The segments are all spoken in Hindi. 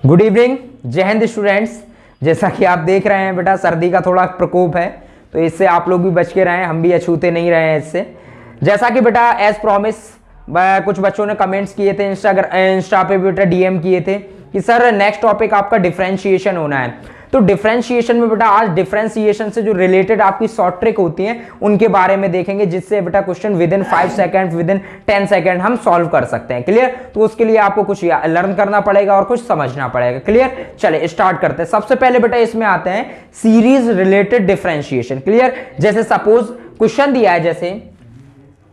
गुड इवनिंग, जय हिंद स्टूडेंट्स। जैसा कि आप देख रहे हैं बेटा, सर्दी का थोड़ा प्रकोप है, तो इससे आप लोग भी बच के रहें, हम भी अछूते नहीं रहे हैं इससे। जैसा कि बेटा एज प्रॉमिस कुछ बच्चों ने कमेंट्स किए थे, इंस्टा पे बेटा डीएम किए थे कि सर नेक्स्ट टॉपिक आपका डिफरेंशिएशन होना है। तो डिफरेंशिएशन में बेटा आज डिफरेंशिएशन से जो रिलेटेड आपकी शॉर्ट ट्रिक होती हैं उनके बारे में देखेंगे, जिससे बेटा question with in 5 second, with in 10 second हम सॉल्व कर सकते हैं। क्लियर? तो उसके लिए आपको कुछ लर्न करना पड़ेगा और कुछ समझना पड़ेगा। क्लियर? चले स्टार्ट करते हैं। सबसे पहले बेटा इसमें आते हैं सीरीज रिलेटेड डिफरेंशिएशन। क्लियर? जैसे सपोज क्वेश्चन दिया है, जैसे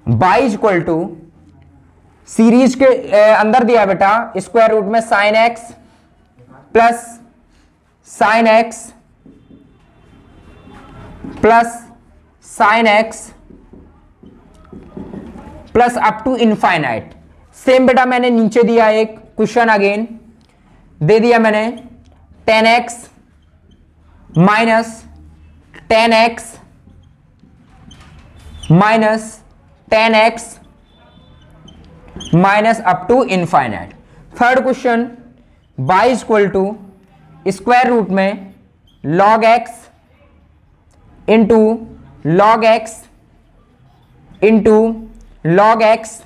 y इक्वल टू सीरीज के अंदर दिया बेटा स्क्वायर रूट में sine X plus sine X plus sine X plus up to infinite. Same बेटा मैंने नीचे दिया एक क्वेश्चन, अगेन दे दिया मैंने 10x minus 10x minus 10x minus up to infinite. Third question y equal to square root में log x into log x into log x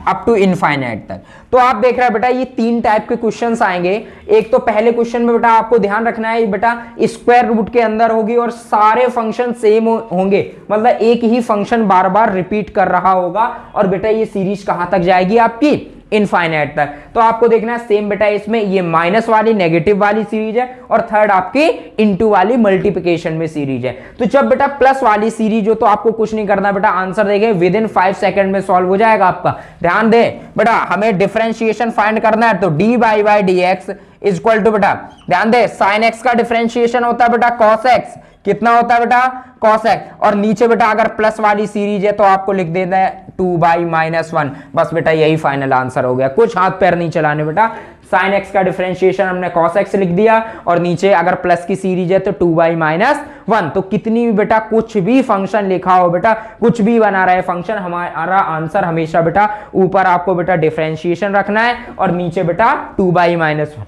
up to infinite तक। तो आप देख रहे हैं बेटा ये तीन टाइप के क्वेश्चंस आएंगे। एक तो पहले क्वेश्चन में बेटा आपको ध्यान रखना है बेटा स्क्वायर रूट के अंदर होगी और सारे फंक्शन सेम होंगे, मतलब एक ही फंक्शन बार बार रिपीट कर रहा होगा, और बेटा ये सीरीज कहां तक जाएगी आपकी इनफाइनाइट तक। तो आपको देखना है सेम बेटा इसमें ये माइनस वाली नेगेटिव वाली सीरीज है और थर्ड आपकी इनटू वाली मल्टीप्लिकेशन में सीरीज है। तो जब बेटा प्लस वाली सीरीज हो तो आपको कुछ नहीं करना बेटा, आंसर देखें विद इन 5 सेकंड में सॉल्व हो जाएगा आपका। ध्यान दे बेटा, हमें डिफरेंशिएशन फाइंड करना है, तो D by D X equal to बेटा ध्यान दे साइन एक्स का डिफरेंशिएशन होता है बेटा कॉस एक्स। कितना होता है बेटा? Cos X. और नीचे बेटा अगर प्लस वाली सीरीज है तो आपको लिख देना है 2/-1। बस बेटा यही फाइनल आंसर हो गया, कुछ हाथ पैर नहीं चलाने बेटा। साइन एक्स का डिफरेंशिएशन हमने कॉस एक्स लिख दिया और नीचे अगर प्लस की सीरीज है तो 2/-1। तो कितनी भी बेटा कुछ भी फंक्शन लिखा हो बेटा, कुछ भी बना रहे फंक्शन, हमारा आंसर हमेशा बेटा ऊपर आपको बेटा डिफरेंशिएशन रखना है और नीचे बेटा 2/-1।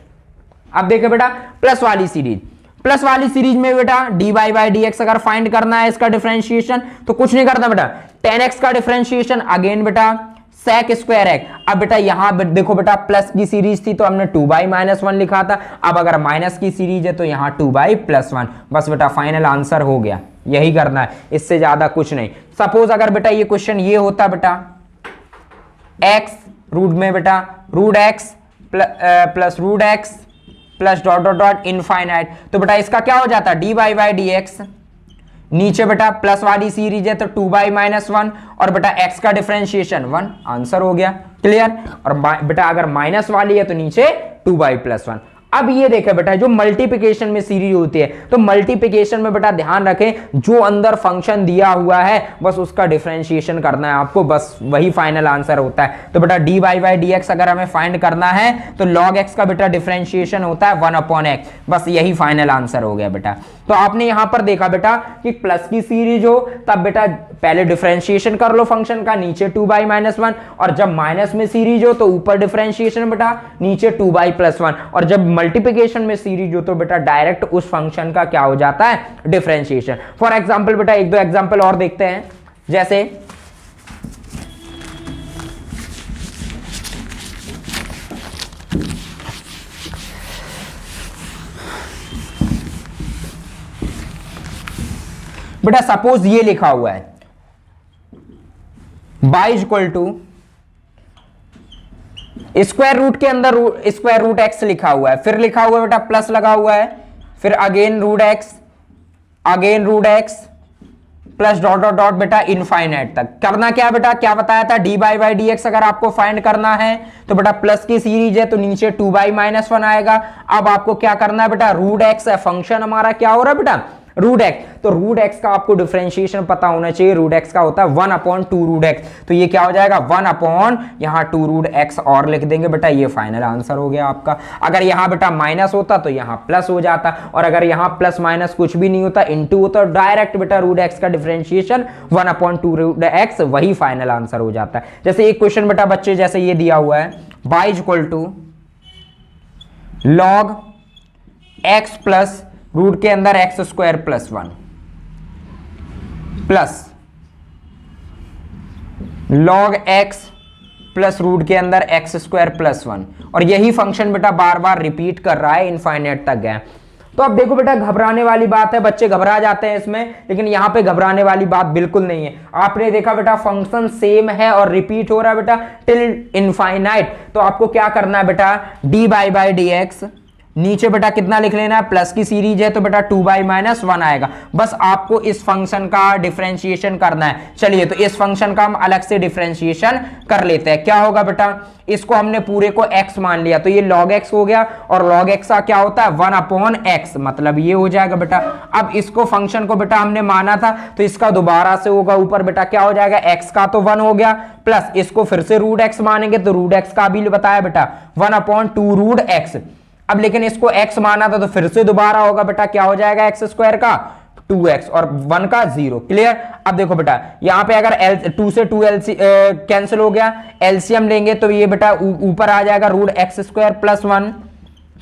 अब देखो बेटा प्लस वाली सीरीज में बेटा डी बाई डी एक्स अगर फाइंड करना है इसका डिफरेंशिएशन, तो कुछ नहीं करना बेटा, 10x का डिफरेंशिएशन अगेन बेटा sec स्क्वायर एक्स। अब बेटा यहां देखो बेटा प्लस की सीरीज थी तो हमने 2/-1 लिखा था, अब अगर माइनस की सीरीज है तो यहां 2/+1। बस बेटा फाइनल आंसर हो गया, यही करना है, इससे ज्यादा कुछ नहीं। सपोज अगर बेटा ये क्वेश्चन ये होता बेटा x रूट में बेटा root X plus root X plus dot dot dot infinite, तो बेटा इसका क्या हो जाता है डी बाई डी एक्स। नीचे बेटा प्लस वाली सीरीज है तो 2/-1 और बेटा x का डिफरेंशिएशन 1, आंसर हो गया। क्लियर? और बेटा अगर माइनस वाली है तो नीचे 2/+1। अब ये देखें बेटा जो मल्टीप्लिकेशन में सीरीज होती है, तो मल्टीप्लिकेशन में बेटा ध्यान रखें जो अंदर फंक्शन दिया हुआ है बस उसका डिफरेंशिएशन करना है आपको, बस वही फाइनल आंसर होता है। तो बेटा डी बाई डी एक्स अगर हमें फाइंड करना है तो log x का बेटा डिफरेंशिएशन होता है 1/x, बस यही फाइनल आंसर हो गया बेटा। तो आपने यहां पर देखा बेटा कि प्लस की सीरीज हो तब बेटा पहले डिफरेंशिएशन कर लो फंक्शन का, नीचे 2/-1, और जब माइनस में सीरीज हो तो ऊपर डिफरेंशिएशन बेटा नीचे 2/+1, और जब मल्टीप्लिकेशन में सीरीज हो तो बेटा डायरेक्ट उस फंक्शन का क्या हो जाता है डिफरेंशिएशन। फॉर एग्जांपल बेटा एक दो एग्जांपल और देखते हैं, जैसे बेटा सपोज ये लिखा हुआ है y equal to square root के अंदर स्क्वायर रूट एक्स लिखा हुआ है, फिर लिखा हुआ है बेटा प्लस लगा हुआ है, फिर again root X plus dot dot dot बेटा इनफाइनाइट तक। करना क्या बेटा, क्या बताया था डी बाई डी एक्स अगर आपको फाइंड करना है तो बेटा प्लस की सीरीज है तो नीचे 2/-1 आएगा। अब आपको क्या करना है बेटा, रूट एक्स है फंक्शन हमारा, क्या हो रहा है बेटा रूट एक्स, तो रूट एक्स का आपको डिफरेंशिएशन पता होना चाहिए, रूट एक्स का होता है 1/2 रूट एक्स, तो ये क्या हो जाएगा 1/ यहां 2 रूट एक्स और लिख देंगे बेटा, ये फाइनल आंसर हो गया आपका। अगर यहां बेटा माइनस होता तो यहां प्लस हो जाता, और अगर यहां प्लस माइनस कुछ भी नहीं होता इनटू होता, डायरेक्ट बेटा रूट एक्स का डिफरेंशिएशन 1/2 रूट एक्स, वही फाइनल आंसर हो जाता है। जैसे एक क्वेश्चन बेटा बच्चे जैसे ये दिया हुआ है y equal to log x plus root के अंदर X square plus 1 plus log x plus root के अंदर एक्स स्क्वायर प्लस 1, और यही फंक्शन बेटा बार बार रिपीट कर रहा है, इनफाइनाइट तक गया। तो अब देखो बेटा, घबराने वाली बात है, बच्चे घबरा जाते हैं इसमें, लेकिन यहां पे घबराने वाली बात बिल्कुल नहीं है। आपने देखा बेटा फंक्शन सेम है और रिपीट हो रहा है बेटा टिल इनफाइनाइट। तो आपको क्या करना है बेटा, D by by D x, नीचे बेटा कितना लिख लेना है, प्लस की सीरीज है तो बेटा 2 बाई माइनस 1 आएगा। बस आपको इस फंक्शन का डिफरेंशिएशन करना है। चलिए तो इस फंक्शन का हम अलग से डिफरेंशिएशन कर लेते हैं। क्या होगा बेटा, इसको हमने पूरे को x मान लिया तो ये log x हो गया, और log x का क्या होता है 1 अपॉन x, मतलब ये हो जाएगा बेटा। अब इसको फंक्शन को बेटा हमने माना था तो इसका दोबारा से होगा ऊपर बेटा, क्या हो जाएगा, x का तो 1 हो गया, प्लस इसको फिर से रूट x मानेंगे तो रूट x का भी बताया बेटा 1 अपॉन 2 रूट x। अब लेकिन इसको x माना था तो फिर से दोबारा होगा बेटा, क्या हो जाएगा एक्स स्क्वायर का 2x और 1 का 0। क्लियर। अब देखो बेटा यहां पे अगर 2 से 2 कैंसिल हो गया, एलसीएम लेंगे तो ये बेटा ऊपर आ जाएगा root X square plus 1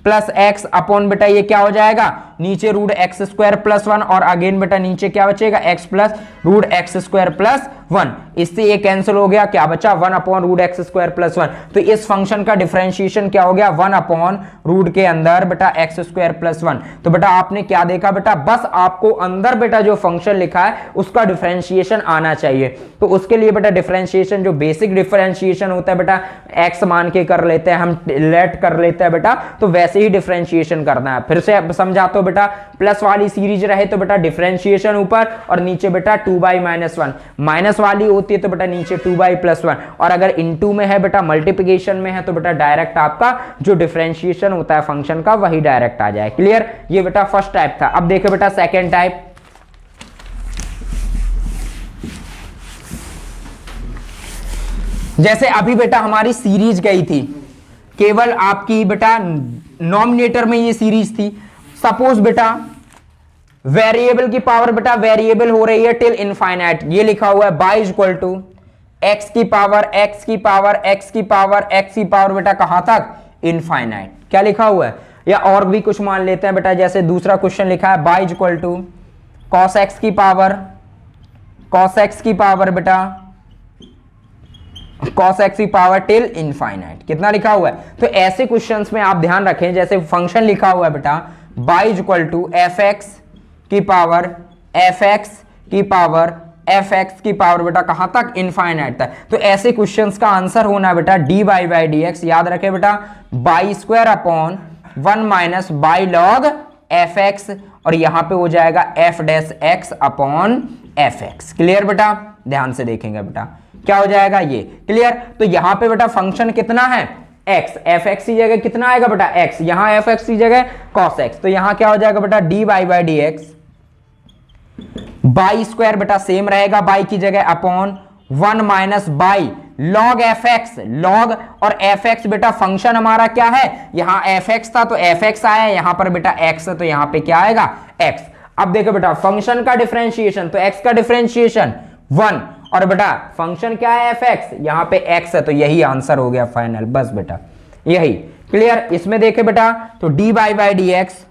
plus X upon बेटा ये क्या हो जाएगा, नीचे रूट एक्स स्क्वायर प्लस 1, और अगेन बेटा नीचे क्या बचेगा, X plus root X square plus 1। इससे ये कैंसिल हो गया, क्या बचा 1 upon root X square plus 1। तो इस फंक्शन का डिफरेंशिएशन क्या हो गया, 1 अपॉन रूट के अंदर बेटा एक्स स्क्वायर प्लस 1। तो बेटा आपने क्या देखा बेटा, बस आपको अंदर बेटा जो फंक्शन लिखा है उसका डिफरेंशिएशन आना चाहिए। तो उसके लिए बेटा डिफरेंशिएशन जो बेसिक डिफरेंशिएशन होता है बेटा, एक्स मान के कर लेते हैं हम, लेट कर लेते हैं बेटा, तो वैसे ही डिफरेंशिएशन करना है। फिर से समझाता हूं बेटा, प्लस वाली सीरीज रहे तो बेटा डिफरेंशिएशन ऊपर, और नीचे बेटा 2 बाई माइनस 1, माइनस वाली होती है तो बेटा नीचे 2 बाई प्लस 1, और अगर इनटू में है बेटा मल्टीप्लिकेशन में है तो बेटा डायरेक्ट आपका जो डिफरेंशिएशन होता है फंक्शन का वही डायरेक्ट आ जाए। क्लियर। ये बेटा फर्स्ट टाइप था। अब देखो बेटा सेकेंड टाइप। जैसे अभी बेटा हमारी सीरीज गई थी, केवल आपकी बेटा नॉमिनेटर में ये सीरीज थी। सपोज बेटा वेरिएबल की पावर बेटा वेरिएबल हो रही है टिल इनफाइनाइट, ये लिखा हुआ है बाई इक्वल टू एक्स की पावर एक्स की पावर एक्स की पावर एक्स की पावर बेटा कहां तक, इनफाइनाइट। क्या लिखा हुआ है, या और भी कुछ मान लेते हैं बेटा, जैसे दूसरा क्वेश्चन लिखा है Y equal to cos X की पावर बेटा cos x की पावर टिल इनफाइनाइट, कितना लिखा हुआ है। तो ऐसे क्वेश्चंस में आप ध्यान रखें, जैसे फंक्शन लिखा हुआ है बेटा Y equal to F X की पावर बेटा कहां तक, इनफाइनाइट तक। तो ऐसे क्वेश्चंस का आंसर होना बेटा D by by D x, याद रखें बेटा by square upon 1 minus by log F x, और यहां पे हो जाएगा F dash x upon F x. Clear बेटा, ध्यान से देखेंगे बेटा क्या हो जाएगा ये। क्लियर। तो यहां पे बेटा फंक्शन कितना है, x, एफ एक्स की जगह कितना आएगा बेटा x, यहां एफ एक्स की जगह cos x, तो यहां क्या हो जाएगा बेटा D by by D x, by square बेटा सेम रहेगा बाई की जगह upon 1 minus by log F x, log और एफ एक्स बेटा फंक्शन हमारा क्या है, यहां एफ एक्स था तो एफ एक्स आया, यहां पर बेटा x है तो यहां पे क्या आएगा x। अब देखो बेटा फंक्शन का डिफरेंशिएशन, तो x का डिफरेंशिएशन 1, और बेटा फंक्शन क्या है एफ एक्स, यहां पे x है तो यही आंसर हो गया फाइनल, बस बेटा यही। क्लियर। इसमें देखे बेटा तो D by by D x,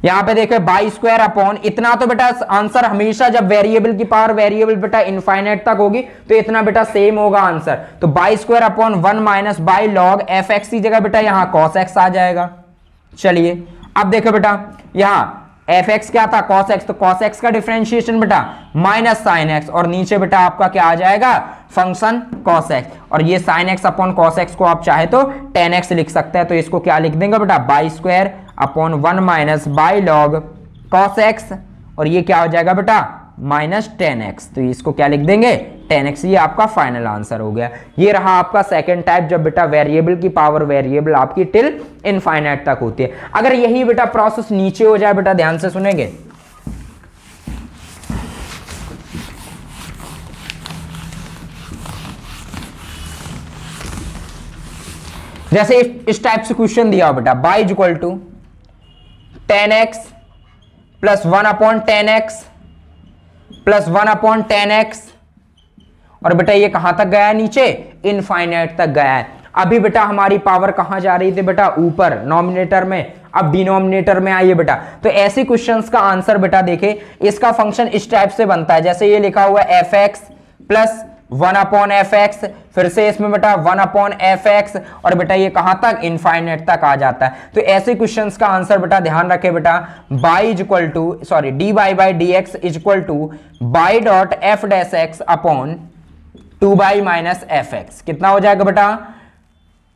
यहां पे देखे बाई स्क्वायर अपॉन इतना, तो बेटा आंसर हमेशा जब वेरिएबल की पावर वेरिएबल बेटा इनफाइनाइट तक होगी तो इतना बेटा सेम होगा आंसर। तो by square upon 1 minus by log F X की जगह बेटा यहां cos x आ जाएगा। चलिए अब देखो बेटा यहां एफ एक्स क्या था cos x, तो cos x का डिफरेंशिएशन बेटा माइनस साइन एक्स, और नीचे बेटा आपका क्या आ जाएगा फंक्शन cos x, और ये sine x upon cos x को आप चाहे तो tan x लिख सकते हैं। तो इसको क्या लिख देंगे बेटा by square upon 1 minus by log cos x, और ये क्या हो जाएगा बेटा माइनस tan x, तो इसको क्या लिख देंगे tan x। ये आपका फाइनल आंसर हो गया। ये रहा आपका सेकंड टाइप, जब बेटा वेरिएबल की पावर वेरिएबल आपकी टिल इनफाइनाइट तक होती है। अगर यही बेटा प्रोसेस नीचे हो जाए बेटा, ध्यान से सुनेंगे, जैसे इस टाइप से क्वेश्चन दिया हो बेटा Y equal to tan x plus 1 upon tan x plus 1 upon tan x, और बेटा ये कहां तक गया है, नीचे इनफाइनाइट तक गया है। अभी बेटा हमारी पावर कहां जा रही थी बेटा, ऊपर नॉमिनेटर में, अब डिनोमिनेटर में आइए बेटा। तो ऐसे क्वेश्चंस का आंसर बेटा देखे, इसका फंक्शन इस टाइप से बनता है, जैसे ये लिखा हुआ है एफ एक्स प्लस 1/f(x), फिर से इसमें बेटा 1/f(x), और बेटा ये कहां तक, इनफाइनाइट तक आ जाता है। तो ऐसे क्वेश्चंस का आंसर बेटा ध्यान रखे बेटा, dy by dx equal two by dot F dash x upon 2y minus F x. कितना हो जाएगा बेटा,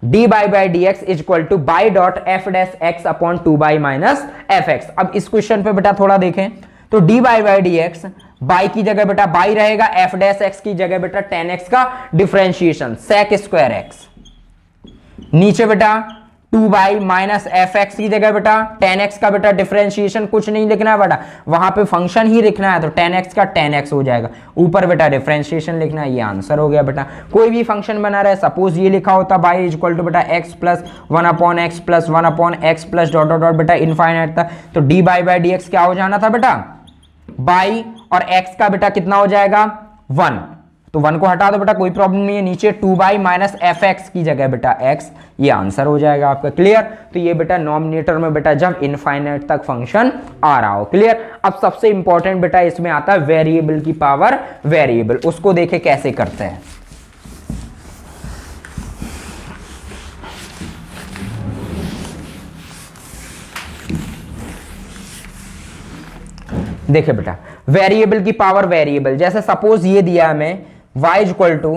dy by dx equal two by dot F dash x upon 2y minus F x. अब इस क्वेश्चन पे बेटा थोड़ा देखें, तो dy by dx बाई की जगह बेटा बाई रहेगा, एफ डैश एक्स की जगह बेटा tan x का डिफरेंशिएशन sec स्क्वायर एक्स, नीचे बेटा 2y माइनस एफ एक्स की जगह बेटा tan x का बेटा डिफरेंशिएशन, कुछ नहीं लिखना है बेटा, वहां पे फंक्शन ही लिखना है, तो tan x का tan x हो जाएगा, ऊपर बेटा डिफरेंशिएशन लिखना है, ये आंसर हो गया बेटा। कोई भी फंक्शन बना रहे, सपोज ये लिखा होता y इक्वल टू बेटा x plus 1/x plus 1/x plus dot dot dot बेटा इनफाइनाइट था, तो dy by dx क्या हो जाना था बेटा, बाई और x का बेटा कितना हो जाएगा 1, तो 1 को हटा दो बेटा, कोई प्रॉब्लम नहीं है, नीचे 2y माइनस एफ एक्स की जगह बेटा x, ये आंसर हो जाएगा आपका। क्लियर, तो ये बेटा नॉमिनेटर में बेटा जब इनफाइनाइट तक फंक्शन आ रहा हो। क्लियर, अब सबसे इंपॉर्टेंट बेटा इसमें आता है वेरिएबल की पावर वेरिएबल, उसको देखे कैसे करते हैं। देखिए बेटा वेरिएबल की पावर वेरिएबल, जैसे सपोज ये दिया हमें y इक्वल टू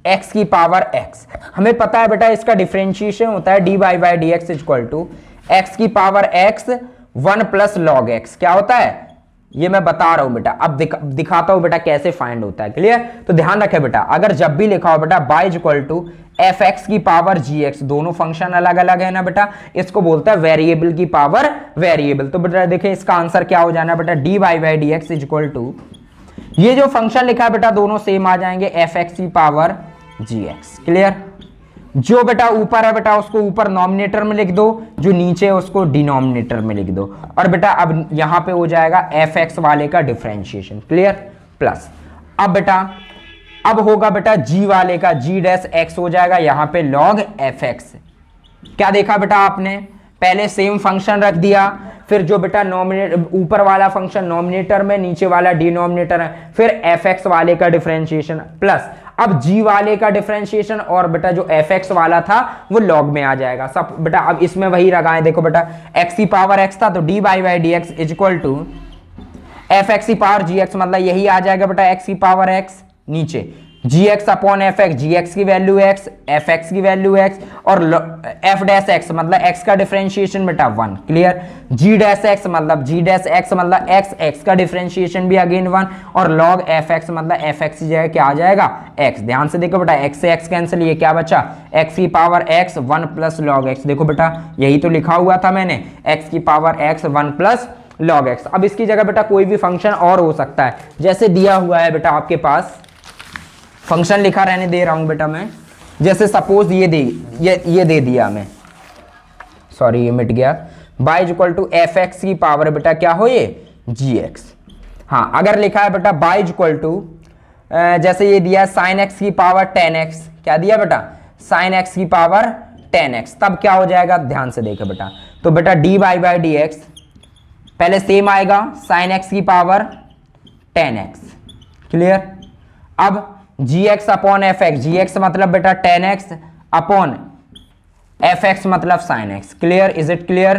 एक्स की पावर x, हमें पता है बेटा इसका डिफरेंशिएशन होता है dy by dx equal to x की power x 1 plus log x, क्या होता है ये मैं बता रहा हूं बेटा, अब दिखाता हूं बेटा कैसे फाइंड होता है। क्लियर, तो ध्यान रखें बेटा, अगर जब भी लिखा हो बेटा y equal to F X की पावर जी एक्स, दोनों फंक्शन अलग अलग है ना बेटा, इसको बोलता है वेरिएबल की पावर वेरिएबल। तो बेटा देखिए इसका आंसर क्या हो जाना बेटा, dy by dx equal to, ये जो फंक्शन लिखा है बेटा दोनों सेम आ जाएंगे, एफ एक्स की पावर जी एक्स। क्लियर, जो बेटा ऊपर है बेटा उसको ऊपर नॉमिनेटर में लिख दो, जो नीचे है उसको डिनोमिनेटर में लिख दो, और बेटा अब यहां पे हो जाएगा एफ एक्स वाले का डिफरेंशिएशन। क्लियर, प्लस अब बेटा अब होगा बेटा जी वाले का जी डैश एक्स हो जाएगा, यहां पे लॉग एफ एक्स। क्या देखा बेटा आपने, पहले सेम फंक्शन रख दिया, फिर जो बेटा ऊपर वाला फंक्शन नॉमिनेटर में, नीचे वाला डिनोमिनेटर है, फिर एफ एक्स वाले का डिफरेंशिएशन, प्लस अब जी वाले का डिफरेंशिएशन, और बेटा जो एफ एक्स वाला था वो लॉग में आ जाएगा सब बेटा। अब इसमें वही लगाएं, देखो बेटा एक्स की पावर एक्स था, तो D by by D X equal to F X की पावर जी एक्स, मतलब यही आ जाएगा बेटा एक्स की पावर एक्स, नीचे जी एक्स अपॉन एफ एक्स, जी एक्स की वैल्यू एक्स, एफ एक्स की वैल्यू एक्स, और एफ डैश एक्स मतलब एक्स का डिफरेंशिएशन बेटा 1। क्लियर, जी डैश एक्स मतलब जी डैश एक्स मतलब एक्स, एक्स का डिफरेंशिएशन भी अगेन 1, और लॉग एफ एक्स मतलब एफ एक्स की जगह क्या आ जाएगा एक्स। ध्यान से देखो बेटा एक्स से एक्स कैंसिल, ये क्या बचा एक्स की power x 1 plus log x. देखो बेटा यही तो लिखा हुआ था मैंने, एक्स की power x 1 plus log x. अब इसकी जगह बेटा कोई भी फंक्शन और हो सकता है, जैसे दिया हुआ है बेटा आपके पास, फंक्शन लिखा रहने दे रहा हूं बेटा मैं, जैसे सपोज ये दे दिया मैं, सॉरी ये मिट गया, y equal to F X की पावर बेटा क्या हो ये जी एक्स। हाँ, अगर लिखा है बेटा y इक्वल टू जैसे ये दिया साइन एक्स की पावर 10x, क्या दिया बेटा साइन एक्स की पावर 10x, तब क्या हो जाएगा ध्यान से देखो बेटा, तो बेटा D by by D x पहले सेम आएगा साइन एक्स की पावर 10x। क्लियर, अब जी एक्स अपॉन एफ एक्स, जी एक्स मतलब बेटा 10x अपॉन एफ एक्स मतलब sine x. Clear, is it clear.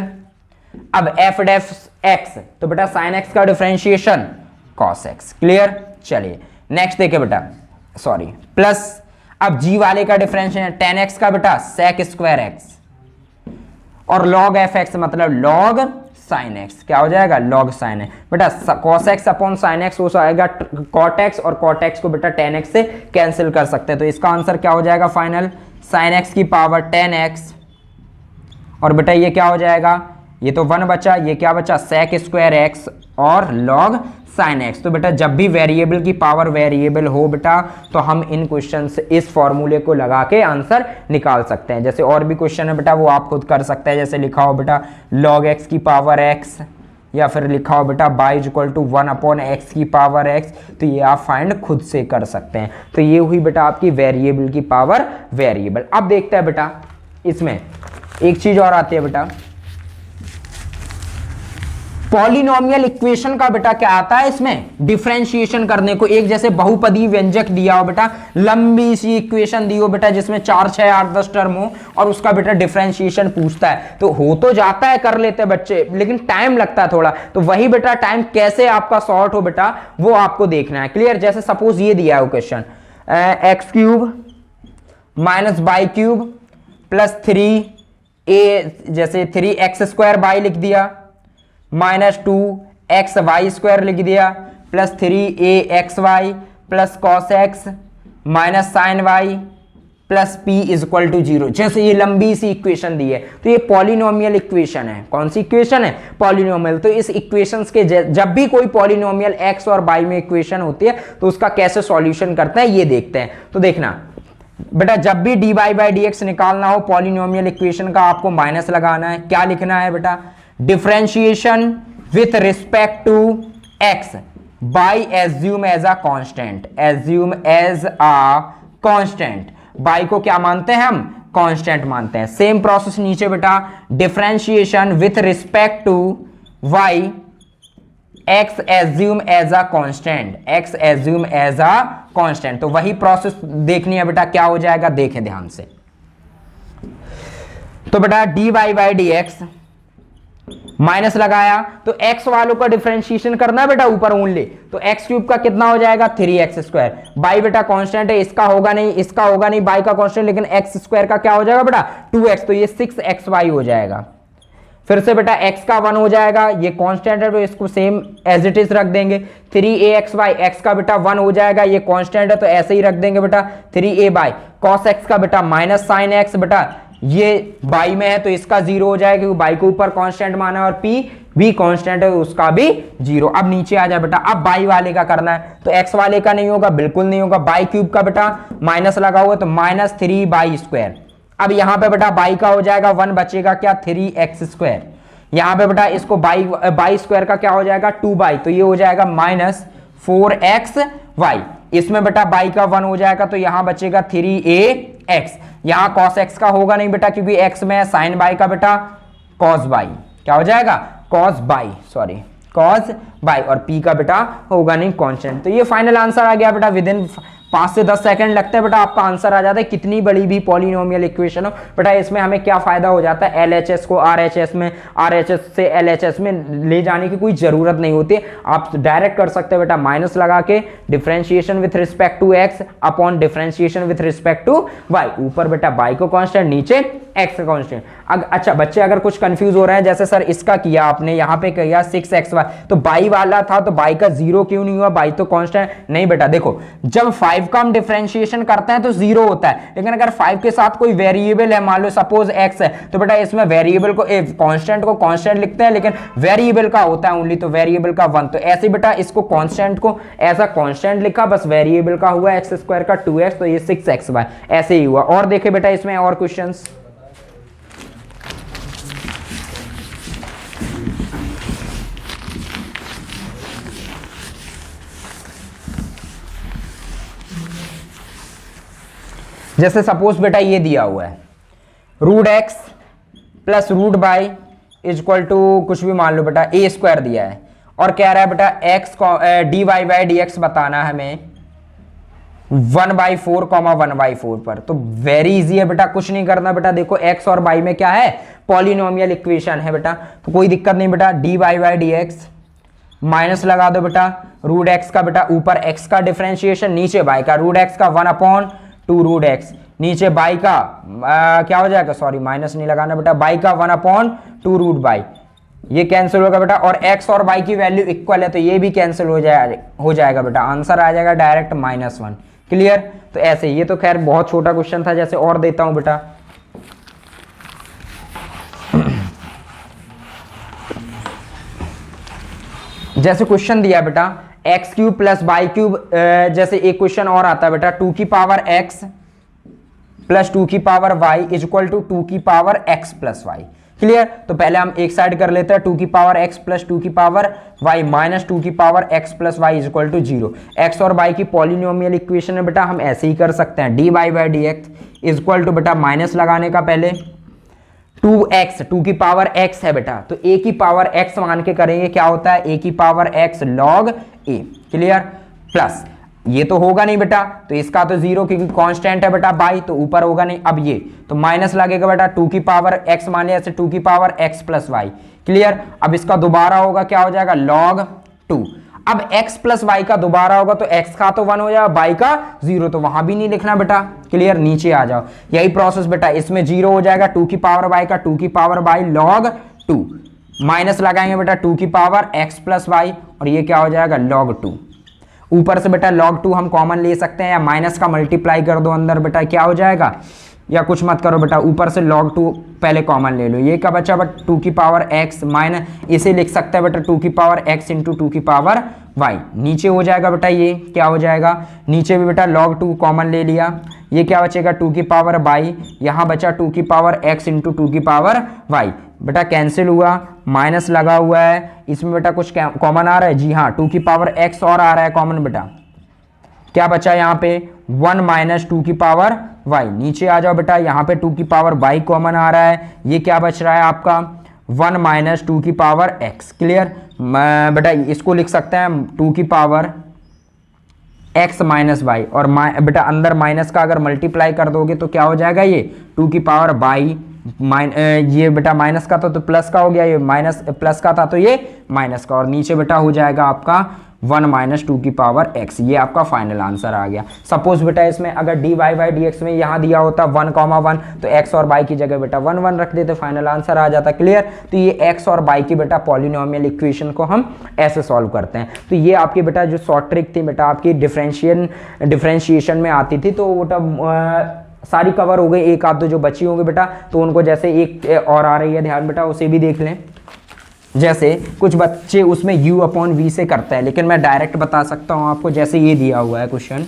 अब एफ डेफ एक्स, तो बेटा साइन एक्स का डिफरेंशिएशन कॉस एक्स। क्लियर, चलिए नेक्स्ट देखिए बेटा, सॉरी प्लस अब जी वाले का डिफरेंशिएशन 10x का बेटा सेक स्क्वायर एक्स, और लॉग एफ एक्स मतलब लॉग साइन एक्स, क्या हो जाएगा लॉग साइन एक्स। बेटा cos x upon sine x हो जाएगा कॉट एक्स, और कॉट एक्स को बेटा 10x से कैंसिल कर सकते हैं, तो इसका आंसर क्या हो जाएगा फाइनल साइन एक्स की पावर 10x, और बेटा ये क्या हो जाएगा, ये तो 1 बचा, ये क्या बचा सेक स्क्वायर एक्स और लॉग साइन एक्स। तो बेटा जब भी वेरिएबल की पावर वेरिएबल हो बेटा, तो हम इन क्वेश्चन से इस फॉर्मूले को लगा के आंसर निकाल सकते हैं। जैसे और भी क्वेश्चन है बेटा वो आप खुद कर सकते हैं, जैसे लिखा हो बेटा लॉग एक्स की पावर एक्स या फिर लिखा हो बेटा y is equal to 1/x की पावर x, तो ये आप फाइंड खुद से कर सकते हैं। तो ये हुई बेटा आपकी वेरिएबल की पावर वेरिएबल। अब देखते हैं बेटा इसमें एक चीज और आती है बेटा, पॉलिनोमियल इक्वेशन का बेटा क्या आता है इसमें, डिफरेंशिएशन करने को। एक जैसे बहुपदी व्यंजक दिया हो बेटा, लंबी सी इक्वेशन दी हो बेटा जिसमें 4 6 8 10 टर्म हो, और उसका बेटा डिफरेंशिएशन पूछता है, तो हो तो जाता है, कर लेते हैं बच्चे, लेकिन टाइम लगता है थोड़ा। तो वही बेटा टाइम कैसे आपका सॉर्ट हो बेटा, वो आपको देखना है। क्लियर? जैसे सपोज ये दिया है question, x cube minus by cube plus 3a, जैसे 3x² बाई लिख दिया, माइनस 2xy² लिख दिया, plus 3axy plus cos X minus sine Y plus p is equal to 0। जैसे ये लंबी सी इक्वेशन दी है, तो ये पॉलिनोमियल इक्वेशन है। कौन सी इक्वेशन है? पॉलिनोमियल। तो इस इक्वेशंस के जब भी कोई पॉलिनोमियल x और y में इक्वेशन होती है, तो उसका कैसे सॉल्यूशन करते हैं ये देखते हैं। तो देखना बेटा, जब भी dy बाई dx निकालना हो पॉलिनोमियल इक्वेशन का, आपको माइनस लगाना है। क्या लिखना है बेटा? Differentiation with respect to x Y assume as a constant, assume as a constant. Y को क्या मानते हैं हम? कांस्टेंट मानते हैं। सेम प्रोसेस नीचे बेटा, differentiation with respect to y x assume as a constant, x assume as a constant. तो वही प्रोसेस देखनी है बेटा, क्या हो जाएगा देखें ध्यान से। तो बेटा dy बाई dx माइनस लगाया, तो x वालों का डिफरेंशिएशन करना है बेटा ऊपर ओनली, तो x क्यूब का कितना हो जाएगा? 3x²। बाई बेटा कांस्टेंट है, इसका होगा नहीं, इसका होगा नहीं, बाई का कांस्टेंट, लेकिन x² का क्या हो जाएगा बेटा? 2x, तो ये 6xy हो जाएगा। फिर से बेटा x का 1 हो जाएगा, ये कांस्टेंट है तो इसको सेम एज इट इज रख देंगे। 3axy, x का बेटा 1 हो जाएगा, ये कांस्टेंट है तो ऐसे ही रख देंगे बेटा। 3a बाई cos x का बेटा माइनस साइन x, बेटा ये बाई में है तो इसका 0 हो जाएगा क्योंकि बाई को ऊपर कांस्टेंट माना है, और p भी कांस्टेंट है उसका भी 0। अब नीचे आ जाए बेटा, अब बाई वाले का करना है, तो x वाले का नहीं होगा, बिल्कुल नहीं होगा। बाई क्यूब का बेटा माइनस लगा हुआ तो माइनस 3y²। अब यहां पे बेटा बाई का हो जाएगा 1, बचेगा क्या? 3x²। यहां पे बेटा इसको बाई स्क्वायर का क्या हो जाएगा? 2y, तो ये हो जाएगा माइनस 4xy। इसमें बेटा बाई का 1 हो जाएगा तो यहां बचेगा 3ax। यहां cos x का होगा नहीं बेटा क्योंकि x में है, साइन बाई का बेटा cos बाई, क्या हो जाएगा? cos by, sorry cos by, और p का बेटा होगा नहीं कांस्टेंट। तो ये फाइनल आंसर आ गया बेटा। विद इन 5 से 10 सेकंड लगते हैं बेटा, आपका आंसर आ जाता है। कितनी बड़ी भी पॉलिनोमियल इक्वेशन हो बेटा, इसमें हमें क्या फायदा हो जाता है? LHS को RHS में, RHS से LHS में ले जाने की कोई जरूरत नहीं होती। आप डायरेक्ट कर सकते हैं बेटा, माइनस लगा के differentiation with respect to x upon differentiation with respect to y। ऊपर बेटा y को कांस्टेंट, नीचे x का कांस्टेंट। अच्छा बच्चे अगर कुछ कंफ्यूज हो रहे हैं, जैसे सर इसका किया आपने, यहाँ पे किया 6xy, तो बाई वाला था तो बाई का 0 क्यों नहीं हुआ? बाई तो कांस्टेंट नहीं बेटा। देखो जब 5 का हम डिफरेंशिएशन करते हैं तो 0 होता है, लेकिन अगर 5 के साथ कोई वेरिएबल है, मान लो सपोज x है, तो बेटा इसमें वेरिएबल को कांस्टेंट को कांस्टेंट लिखते हैं, लेकिन वेरिएबल का होता है ओनली, तो वेरिएबल का 1। तो ऐसे बेटा इसको कांस्टेंट को ऐसा कांस्टेंट लिखा, बस वेरिएबल का हुआ x² का 2x, तो ये 6xy ऐसे ही हुआ। और देखे बेटा इसमें और क्वेश्चंस, जैसे सपोज बेटा ये दिया हुआ है √x plus √y is equal to कुछ भी मान लो बेटा a² दिया है, और कह रहा है बेटा x dy बाई dx बताना है हमें 1/4, 1/4 पर। तो वेरी इजी है बेटा, कुछ नहीं करना बेटा। देखो x और y में क्या है? पॉलिनोमियल इक्वेशन है बेटा, तो कोई दिक्कत नहीं बेटा। dy बाई dx माइनस लगा दो बेटा, √x का बेटा ऊपर x का डिफरेंशिएशन, नीचे y का √x का 1/2√x, नीचे बाई का क्या हो जाएगा? सॉरी माइनस नहीं लगाना बेटा, बाई का 1/2√y, ये कैंसिल होगा बेटा। और x और y की वैल्यू इक्वल है तो ये भी कैंसिल हो जाएगा बेटा। आंसर आ जाएगा डायरेक्ट -1। क्लियर? तो ऐसे, ये तो खैर बहुत छोटा क्वेश्चन था। जैसे और देता हूं बेटा, जैसे क्वेश्चन दिया बेटा x³ प्लस y³, जैसे एक क्वेश्चन और आता है बेटा 2 की पावर x प्लस 2 की power y is equal to 2 की power x plus y। Clear. तो पहले हम एक साइड कर लेते हैं 2 की पावर x प्लस 2 की पावर y माइनस 2 की power x plus Y is equal to 0। X और y की पॉलिनोमियल इक्वेशन है बेटा, हम ऐसे ही कर सकते हैं dy by dx is equal to बेटा माइनस लगाने का पहले 2x, 2 की पावर x है बेटा, तो a की पावर x मान के करेंगे, क्या होता है a की power x log a, clear. Plus ये तो होगा नहीं बेटा, तो इसका तो 0 क्योंकि कांस्टेंट है बेटा बाई, तो ऊपर होगा नहीं। अब ये तो माइनस लगेगा बेटा 2 की पावर x मान लिया, ऐसे 2 की power x plus Y, clear. अब इसका दोबारा होगा, क्या हो जाएगा log 2। अब x प्लस वाई का दोबारा होगा तो x का तो 1 हो जाएगा, y का 0, तो वहां भी नहीं लिखना बेटा, क्लियर। नीचे आ जाओ, यही प्रोसेस बेटा, इसमें 0 हो जाएगा 2 की पावर y का 2 की पावर y log 2, माइनस लगाएंगे बेटा 2 की पावर x प्लस वाई, और ये क्या हो जाएगा log 2। ऊपर से बेटा log 2 हम कॉमन ले सकते हैं, या माइनस का मल्टीप्लाई कर दो अंदर बेटा, क्या हो जाएगा, या कुछ मत करो बेटा, ऊपर से log 2 पहले कॉमन ले लो। ये क्या बचा बेटा 2 की पावर x माइनस, इसे लिख सकते हैं बेटा 2 की पावर x इंटू 2 की पावर y। नीचे हो जाएगा बेटा, ये क्या हो जाएगा, नीचे भी बेटा log 2 कॉमन ले लिया, ये क्या बचेगा 2 की पावर y, यहाँ बचा 2 की पावर x इंटू 2 की पावर y, बेटा कैंसिल हुआ, माइनस लगा हुआ है, इसमें बेटा कुछ कॉमन आ रहा है, जी हाँ 2 की पावर x और आ रहा है कॉमन बेटा, क्या बचा यहाँ पे 1 माइनस 2 की पावर y। नीचे आ जाओ बेटा, यहाँ पे 2 की पावर y कॉमन आ रहा है, ये क्या बच रहा है आपका 1 माइनस 2 की पावर x, क्लियर। बेटा इसको लिख सकते हैं 2 की पावर x माइनस वाई, और बेटा अंदर माइनस का अगर मल्टीप्लाई कर दोगे तो क्या हो जाएगा, ये 2 की पावर y ये बेटा माइनस का था तो प्लस का हो गया, ये माइनस प्लस का था तो ये माइनस का, और नीचे बेटा हो जाएगा आपका 1 माइनस 2 की पावर x। ये आपका फाइनल आंसर आ गया। सपोज बेटा इसमें अगर dy बाई dx में यहाँ दिया होता 1,1 तो x और y की जगह बेटा 1 1 रख देते, फाइनल आंसर आ जाता, क्लियर। तो ये x और y की बेटा पॉलिनोमियल इक्वेशन को हम ऐसे सॉल्व करते हैं। तो ये आपकी बेटा जो शॉर्ट ट्रिक थी बेटा, आपकी डिफरेंशिएशन में आती थी, तो बेटा सारी कवर हो गई, एक आध दो जो बची होंगी बेटा, तो उनको जैसे एक और आ रही है ध्यान बेटा, उसे भी देख लें। जैसे कुछ बच्चे उसमें u अपॉन v से करते हैं, लेकिन मैं डायरेक्ट बता सकता हूं आपको, जैसे ये दिया हुआ है क्वेश्चन,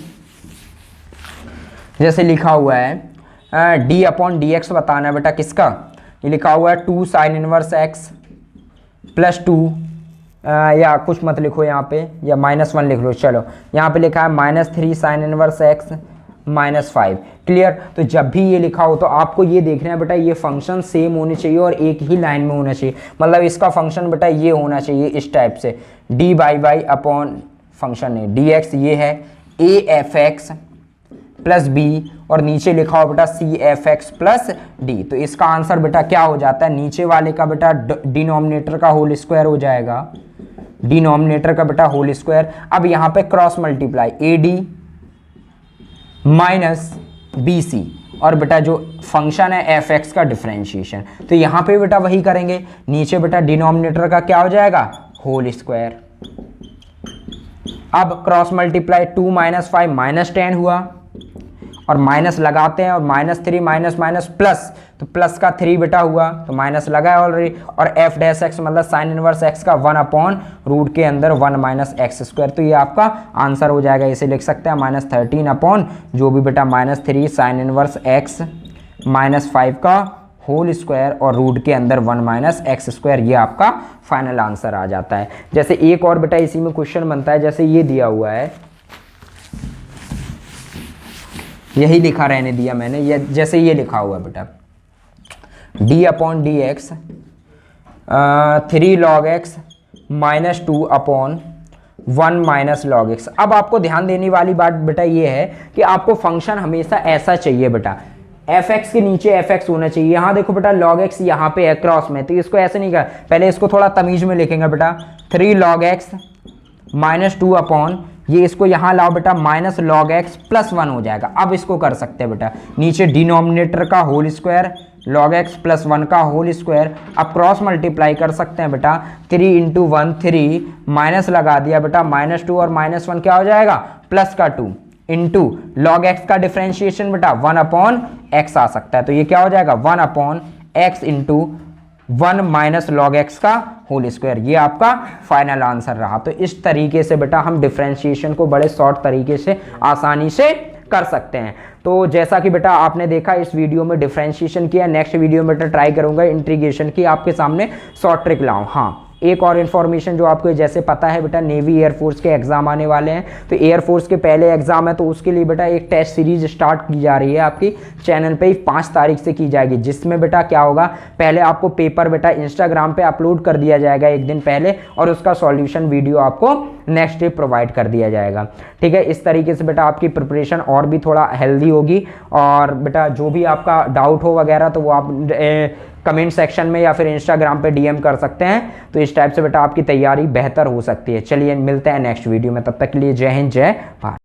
जैसे लिखा हुआ है d अपॉन डी एक्स बताना है बेटा, किसका, ये लिखा हुआ है 2 साइन इनवर्स x प्लस 2, या कुछ मत लिखो यहाँ पे, या -1 लिख लो, चलो यहाँ पे लिखा है -3 साइन इनवर्स x -5, क्लियर। तो जब भी ये लिखा हो तो आपको ये देखना है बेटा, ये फंक्शन सेम होने चाहिए और एक ही लाइन में होना चाहिए, मतलब इसका फंक्शन बेटा ये होना चाहिए इस टाइप से, D by by upon function है डी एक्स, ये है A F X plus B, और नीचे लिखा हो बेटा C F X plus D. तो इसका आंसर बेटा क्या हो जाता है, नीचे वाले का बेटा डिनोमिनेटर का होल स्क्वायर हो जाएगा, डिनोमिनेटर का बेटा होल स्क्वायर। अब यहाँ पे cross multiply A D minus B C, और बेटा जो फंक्शन है एफ एक्स का डिफरेंशिएशन, तो यहाँ पे बेटा वही करेंगे, नीचे बेटा डिनोमिनेटर का क्या हो जाएगा होल स्क्वायर। अब क्रॉस मल्टीप्लाई 2 माइनस 5 -10 हुआ, और माइनस लगाते हैं, और -3 माइनस माइनस प्लस, तो प्लस का 3 बेटा हुआ, तो माइनस लगा है ऑलरेडी, और एफ डैश एक्स मतलब साइन इनवर्स एक्स का 1 अपॉन रूट के अंदर 1 माइनस एक्स स्क्वायर, तो ये आपका आंसर हो जाएगा। इसे लिख सकते हैं -13 अपॉन जो भी बेटा -3 साइन इनवर्स एक्स -5 का होल स्क्वायर, और रूट के अंदर 1 माइनस एक्स स्क्वायर, ये आपका फाइनल आंसर आ जाता है। जैसे एक और बेटा इसी में क्वेश्चन बनता है, जैसे ये दिया हुआ है, यही लिखा रहने दिया मैंने, ये जैसे ये लिखा हुआ है बेटा d upon D x 3 log x -2 upon 1 minus log x. अब आपको ध्यान देने वाली बात बेटा ये है कि आपको फंक्शन हमेशा ऐसा चाहिए बेटा, एफ एक्स के नीचे एफ एक्स होना चाहिए। यहाँ देखो बेटा log x यहाँ पे है क्रॉस में, तो इसको ऐसे नहीं कर, पहले इसको थोड़ा तमीज में लिखेंगे बेटा, 3 log x -2 अपॉन, ये इसको यहाँ लाओ बेटा माइनस log x प्लस 1 हो जाएगा। अब इसको कर सकते हैं बेटा, नीचे डिनोमिनेटर का whole square log x plus 1 का होल स्क्वायर, अब क्रॉस मल्टीप्लाई कर सकते हैं बेटा, 3 इंटू 1 3, माइनस लगा दिया बेटा -2 और -1 क्या हो जाएगा प्लस का 2 इंटू log x का डिफ्रेंशिएशन बेटा 1 अपॉन x आ सकता है, तो ये क्या हो जाएगा 1 upon x into 1 minus log x का होल स्क्वायर, ये आपका फाइनल आंसर रहा। तो इस तरीके से बेटा हम डिफरेंशिएशन को बड़े शॉर्ट तरीके से आसानी से कर सकते हैं। तो जैसा कि बेटा आपने देखा इस वीडियो में डिफरेंशिएशन किया, नेक्स्ट वीडियो में बेटा ट्राई करूंगा इंटीग्रेशन की आपके सामने शॉर्ट ट्रिक लाऊं। हाँ, एक और इन्फॉर्मेशन जो आपको जैसे पता है बेटा, नेवी एयरफोर्स के एग्जाम आने वाले हैं, तो एयरफोर्स के पहले एग्जाम है, तो उसके लिए बेटा एक टेस्ट सीरीज स्टार्ट की जा रही है आपकी चैनल पे 5 तारीख से की जाएगी, जिसमें बेटा क्या होगा, पहले आपको पेपर बेटा इंस्टाग्राम पे अपलोड कर दिया जाएगा एक दिन पहले, और उसका सॉल्यूशन वीडियो आपको नेक्स्ट डे प्रोवाइड कर दिया जाएगा। ठीक है, इस तरीके से बेटा आपकी प्रिपरेशन और भी थोड़ा हेल्दी होगी। और बेटा जो भी आपका डाउट हो वगैरह तो वो आप कमेंट सेक्शन में या फिर इंस्टाग्राम पे डीएम कर सकते हैं, तो इस टाइप से बेटा आपकी तैयारी बेहतर हो सकती है। चलिए मिलते हैं नेक्स्ट वीडियो में, तब तक के लिए जय हिंद, जय भारत।